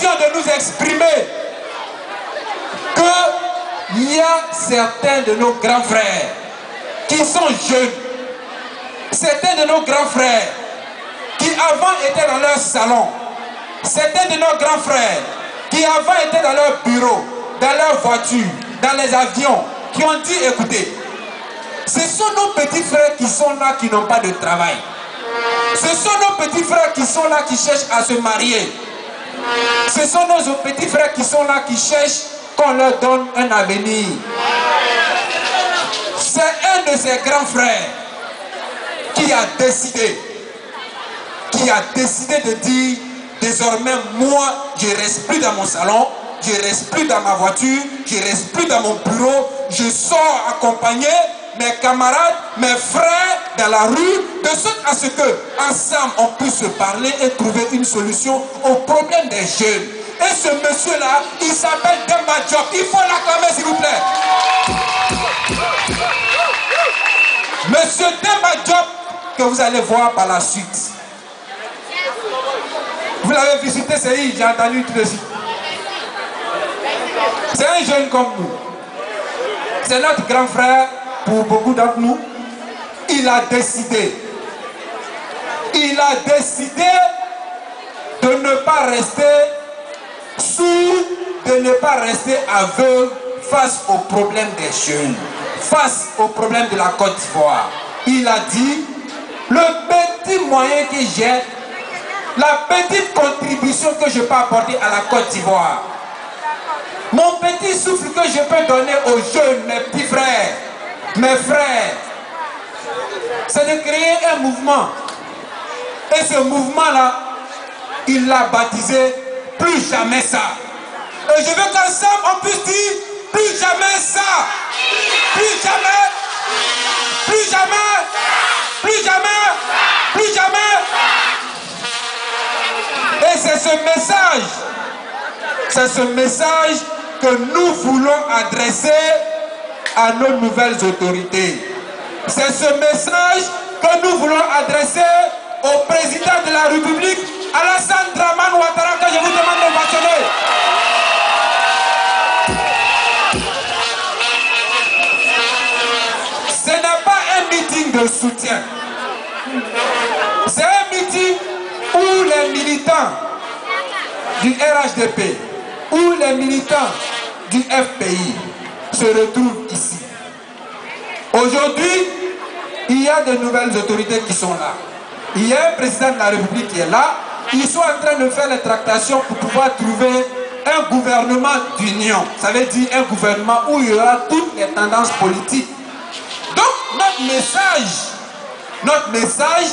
l'occasion de nous exprimer qu'il y a certains de nos grands frères qui sont jeunes, certains de nos grands frères qui avant étaient dans leur salon, certains de nos grands frères qui avant étaient dans leur bureau, dans leur voiture, dans les avions, qui ont dit écoutez, ce sont nos petits frères qui sont là qui n'ont pas de travail. Ce sont nos petits frères qui sont là qui cherchent à se marier. Ce sont nos petits frères qui sont là qui cherchent qu'on leur donne un avenir. C'est un de ces grands frères qui a décidé de dire désormais moi je ne reste plus dans mon salon, je ne reste plus dans ma voiture, je ne reste plus dans mon bureau, je sors accompagner mes camarades, mes frères dans la rue, de sorte à ce que ensemble on puisse se parler et trouver une solution aux problèmes des jeunes. Et ce monsieur-là, il s'appelle Demba Diop. Il faut l'acclamer s'il vous plaît. Monsieur Demba Diop, que vous allez voir par la suite. Vous l'avez visité, c'est lui, j'ai entendu tout de suite. C'est un jeune comme nous. C'est notre grand frère pour beaucoup d'entre nous. Il a décidé de ne pas rester sourd, de ne pas rester aveugle face aux problèmes des jeunes, face aux problèmes de la Côte d'Ivoire. Il a dit, le petit moyen que j'ai, la petite contribution que je peux apporter à la Côte d'Ivoire, mon petit souffle que je peux donner aux jeunes, mes petits frères, mes frères, c'est de créer un mouvement. Et ce mouvement-là, il l'a baptisé Plus Jamais Ça. Et je veux qu'ensemble on puisse dire plus jamais ça. Plus jamais. Plus jamais. Plus jamais. Plus jamais. Et c'est ce message que nous voulons adresser à nos nouvelles autorités. C'est ce message que nous voulons adresser au président de la République, Alassane Dramane Ouattara, que je vous demande d'ovationner. Ce n'est pas un meeting de soutien. C'est un meeting où les militants du RHDP, où les militants du FPI se retrouvent ici. Aujourd'hui, il y a de nouvelles autorités qui sont là. Il y a un président de la République qui est là. Ils sont en train de faire les tractations pour pouvoir trouver un gouvernement d'union. Ça veut dire un gouvernement où il y aura toutes les tendances politiques. Donc notre message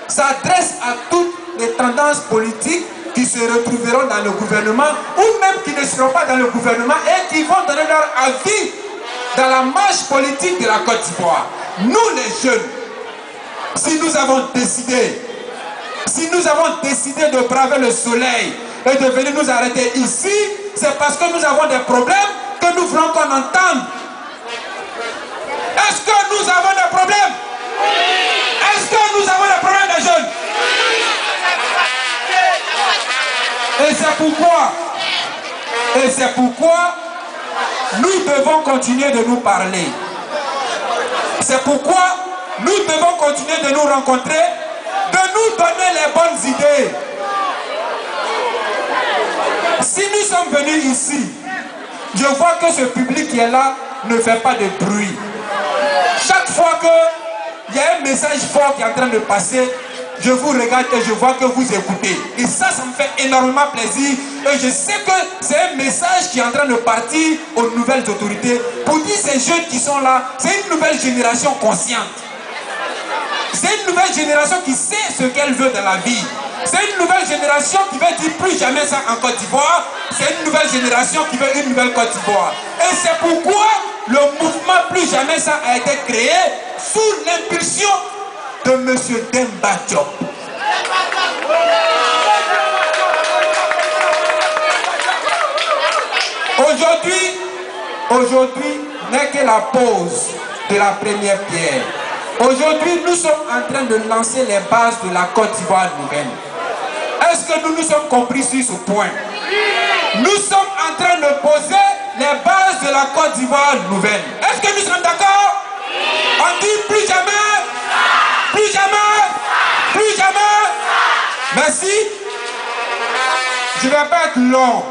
s'adresse à toutes les tendances politiques qui se retrouveront dans le gouvernement ou même qui ne seront pas dans le gouvernement et qui vont donner leur avis dans la marche politique de la Côte d'Ivoire. Nous les jeunes, si nous avons décidé de braver le soleil et de venir nous arrêter ici, c'est parce que nous avons des problèmes que nous voulons qu'on entende. Est-ce que nous avons des problèmes? Est-ce que nous avons des problèmes des jeunes? Et c'est pourquoi nous devons continuer de nous parler. C'est pourquoi nous devons continuer de nous rencontrer, de nous donner les bonnes idées. Si nous sommes venus ici, je vois que ce public qui est là ne fait pas de bruit. Chaque fois qu'il y a un message fort qui est en train de passer, je vous regarde et je vois que vous écoutez. Et ça me fait énormément plaisir. Et je sais que c'est un message qui est en train de partir aux nouvelles autorités pour dire ces jeunes qui sont là, c'est une nouvelle génération consciente. C'est une nouvelle génération qui sait ce qu'elle veut dans la vie. C'est une nouvelle génération qui veut dire plus jamais ça en Côte d'Ivoire. C'est une nouvelle génération qui veut une nouvelle Côte d'Ivoire. Et c'est pourquoi le mouvement Plus Jamais Ça a été créé sous l'impulsion de M. Demba Diop. Aujourd'hui n'est que la pause de la première pierre. Aujourd'hui, nous sommes en train de lancer les bases de la Côte d'Ivoire nouvelle. Est-ce que nous nous sommes compris sur ce point? Nous sommes en train de poser les bases de la Côte d'Ivoire nouvelle. Est-ce que nous sommes d'accord? On dit plus jamais, plus jamais, plus jamais. Merci. Je ne vais pas être long.